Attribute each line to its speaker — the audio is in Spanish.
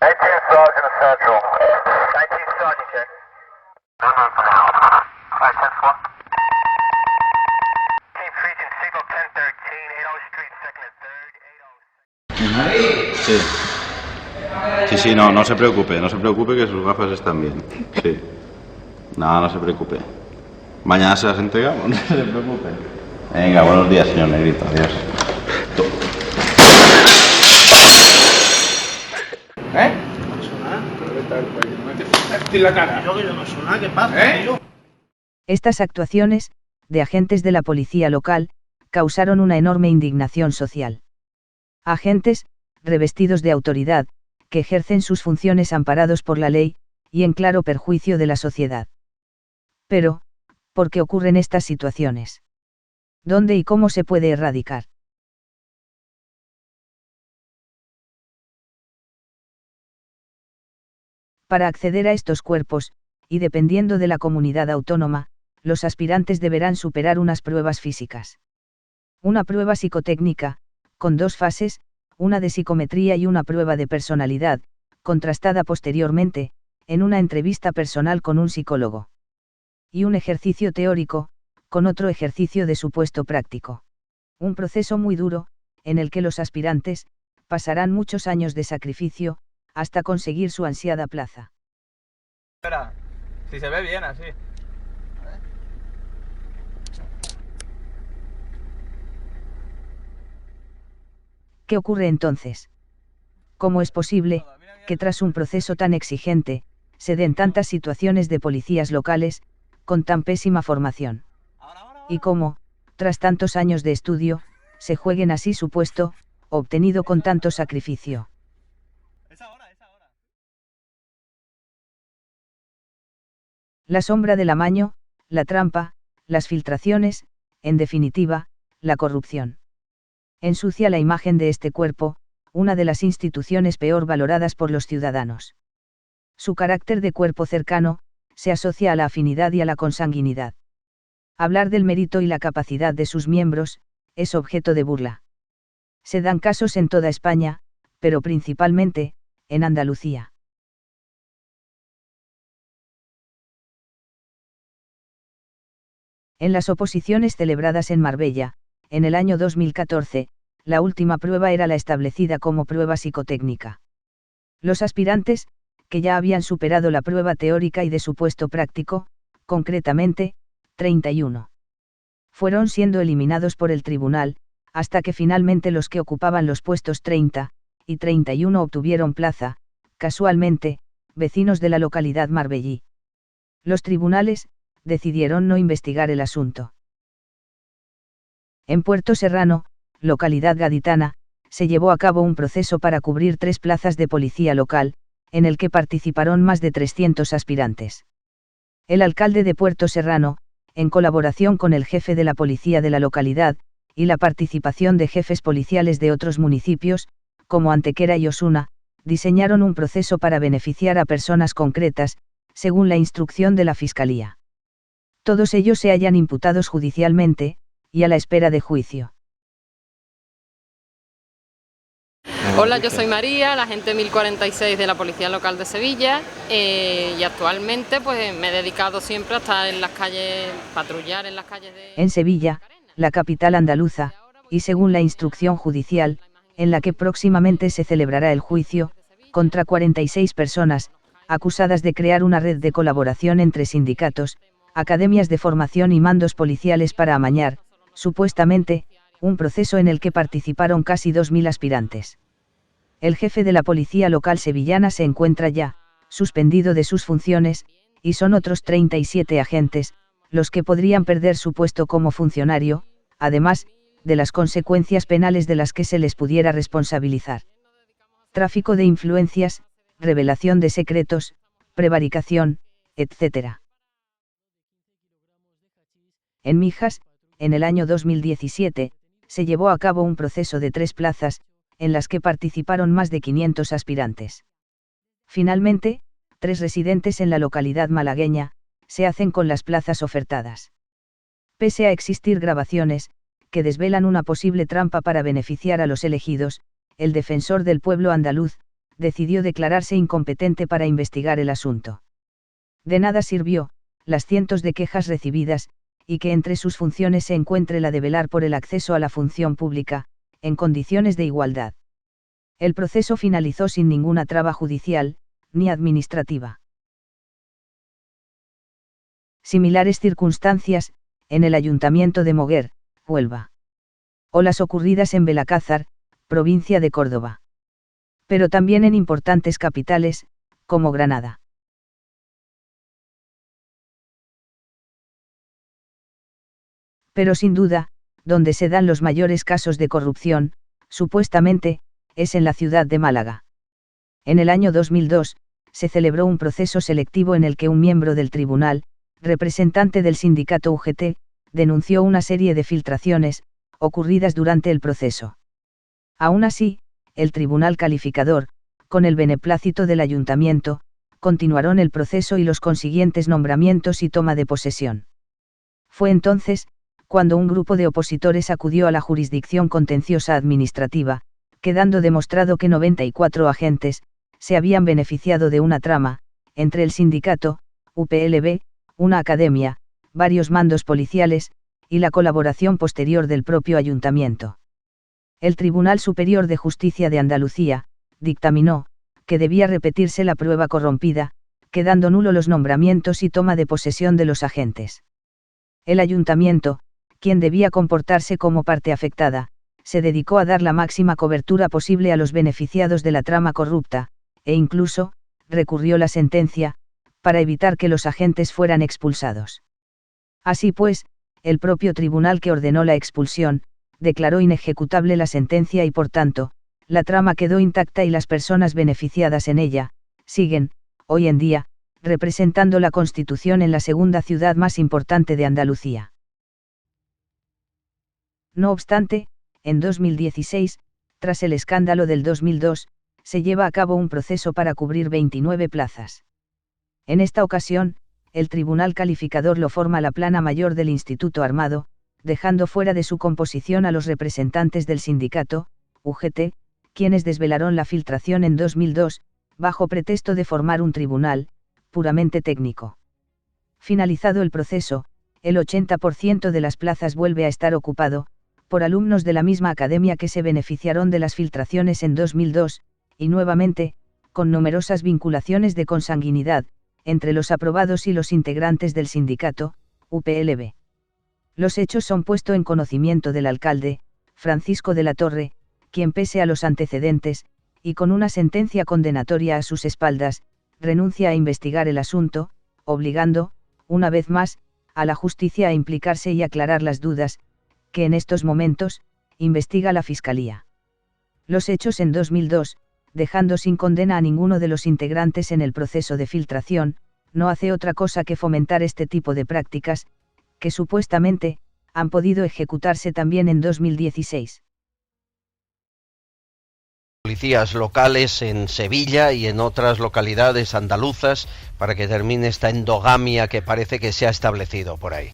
Speaker 1: 19 Sergeant Essential. 19 Sergeant, check. No need for now. Alright, 10-4. Team Precinct, signal 1013, 80 Street, 2nd and 3rd, 80.
Speaker 2: Sí. Sí, sí, no, no se preocupe, que sus gafas están bien. Sí. No, no se preocupe. Mañana se las entregamos, no se preocupe. Venga, buenos días, señor Negrito, adiós.
Speaker 3: ¿Eh? No suena. ¿Qué en la cara? Yo que no suena, ¿qué pasa, tío?
Speaker 4: Estas actuaciones, de agentes de la policía local, causaron una enorme indignación social. Agentes, revestidos de autoridad, que ejercen sus funciones amparados por la ley, y en claro perjuicio de la sociedad. Pero, ¿por qué ocurren estas situaciones? ¿Dónde y cómo se puede erradicar? Para acceder a estos cuerpos, y dependiendo de la comunidad autónoma, los aspirantes deberán superar unas pruebas físicas. Una prueba psicotécnica, con 2 fases, una de psicometría y una prueba de personalidad, contrastada posteriormente, en una entrevista personal con un psicólogo. Y un ejercicio teórico, con otro ejercicio de supuesto práctico. Un proceso muy duro, en el que los aspirantes, pasarán muchos años de sacrificio, hasta conseguir su ansiada plaza.
Speaker 5: Espera, si se ve bien así.
Speaker 4: ¿Qué ocurre entonces? ¿Cómo es posible, que tras un proceso tan exigente, se den tantas situaciones de policías locales, con tan pésima formación? Y cómo, tras tantos años de estudio, se jueguen así su puesto, obtenido con tanto sacrificio. La sombra del amaño, la trampa, las filtraciones, en definitiva, la corrupción. Ensucia la imagen de este cuerpo, una de las instituciones peor valoradas por los ciudadanos. Su carácter de cuerpo cercano, se asocia a la afinidad y a la consanguinidad. Hablar del mérito y la capacidad de sus miembros, es objeto de burla. Se dan casos en toda España, pero principalmente, en Andalucía. En las oposiciones celebradas en Marbella, en el año 2014, la última prueba era la establecida como prueba psicotécnica. Los aspirantes, que ya habían superado la prueba teórica y de supuesto práctico, concretamente, 31. Fueron siendo eliminados por el tribunal, hasta que finalmente los que ocupaban los puestos 30 y 31 obtuvieron plaza, casualmente, vecinos de la localidad marbellí. Los tribunales, decidieron no investigar el asunto. En Puerto Serrano, localidad gaditana, se llevó a cabo un proceso para cubrir 3 plazas de policía local, en el que participaron más de 300 aspirantes. El alcalde de Puerto Serrano, en colaboración con el jefe de la policía de la localidad, y la participación de jefes policiales de otros municipios, como Antequera y Osuna, diseñaron un proceso para beneficiar a personas concretas, según la instrucción de la Fiscalía. Todos ellos se hallan imputados judicialmente, y a la espera de juicio.
Speaker 6: Hola, yo soy María, la agente 1046 de la Policía Local de Sevilla, y actualmente pues me he dedicado siempre a estar en las calles, patrullar en las calles de...
Speaker 4: En Sevilla, la capital andaluza, y según la instrucción judicial, en la que próximamente se celebrará el juicio, contra 46 personas, acusadas de crear una red de colaboración entre sindicatos, academias de formación y mandos policiales para amañar, supuestamente, un proceso en el que participaron casi 2000 aspirantes. El jefe de la policía local sevillana se encuentra ya, suspendido de sus funciones, y son otros 37 agentes, los que podrían perder su puesto como funcionario, además, de las consecuencias penales de las que se les pudiera responsabilizar. Tráfico de influencias, revelación de secretos, prevaricación, etc. En Mijas, en el año 2017, se llevó a cabo un proceso de 3 plazas, en las que participaron más de 500 aspirantes. Finalmente, 3 residentes en la localidad malagueña, se hacen con las plazas ofertadas. Pese a existir grabaciones, que desvelan una posible trampa para beneficiar a los elegidos, el defensor del pueblo andaluz, decidió declararse incompetente para investigar el asunto. De nada sirvió, las cientos de quejas recibidas, y que entre sus funciones se encuentre la de velar por el acceso a la función pública, en condiciones de igualdad. El proceso finalizó sin ninguna traba judicial, ni administrativa. Similares circunstancias, en el Ayuntamiento de Moguer, Huelva. O las ocurridas en Belacázar, provincia de Córdoba. Pero también en importantes capitales, como Granada. Pero sin duda, donde se dan los mayores casos de corrupción, supuestamente, es en la ciudad de Málaga. En el año 2002, se celebró un proceso selectivo en el que un miembro del tribunal, representante del sindicato UGT, denunció una serie de filtraciones, ocurridas durante el proceso. Aún así, el tribunal calificador, con el beneplácito del ayuntamiento, continuaron el proceso y los consiguientes nombramientos y toma de posesión. Fue entonces, cuando un grupo de opositores acudió a la jurisdicción contenciosa administrativa, quedando demostrado que 94 agentes, se habían beneficiado de una trama, entre el sindicato, UPLB, una academia, varios mandos policiales, y la colaboración posterior del propio ayuntamiento. El Tribunal Superior de Justicia de Andalucía, dictaminó, que debía repetirse la prueba corrompida, quedando nulo los nombramientos y toma de posesión de los agentes. El ayuntamiento, quien debía comportarse como parte afectada, se dedicó a dar la máxima cobertura posible a los beneficiados de la trama corrupta, e incluso, recurrió la sentencia, para evitar que los agentes fueran expulsados. Así pues, el propio tribunal que ordenó la expulsión, declaró inejecutable la sentencia y por tanto, la trama quedó intacta y las personas beneficiadas en ella, siguen, hoy en día, representando la Constitución en la segunda ciudad más importante de Andalucía. No obstante, en 2016, tras el escándalo del 2002, se lleva a cabo un proceso para cubrir 29 plazas. En esta ocasión, el tribunal calificador lo forma la plana mayor del Instituto Armado, dejando fuera de su composición a los representantes del sindicato, UGT, quienes desvelaron la filtración en 2002, bajo pretexto de formar un tribunal, puramente técnico. Finalizado el proceso, el 80% de las plazas vuelve a estar ocupado, por alumnos de la misma academia que se beneficiaron de las filtraciones en 2002, y nuevamente, con numerosas vinculaciones de consanguinidad, entre los aprobados y los integrantes del sindicato, UPLB. Los hechos son puestos en conocimiento del alcalde, Francisco de la Torre, quien pese a los antecedentes, y con una sentencia condenatoria a sus espaldas, renuncia a investigar el asunto, obligando, una vez más, a la justicia a implicarse y aclarar las dudas, que en estos momentos, investiga la Fiscalía. Los hechos en 2002, dejando sin condena a ninguno de los integrantes en el proceso de filtración, no hace otra cosa que fomentar este tipo de prácticas, que supuestamente, han podido ejecutarse también en 2016.
Speaker 7: Policías locales en Sevilla y en otras localidades andaluzas para que termine esta endogamia que parece que se ha establecido por ahí.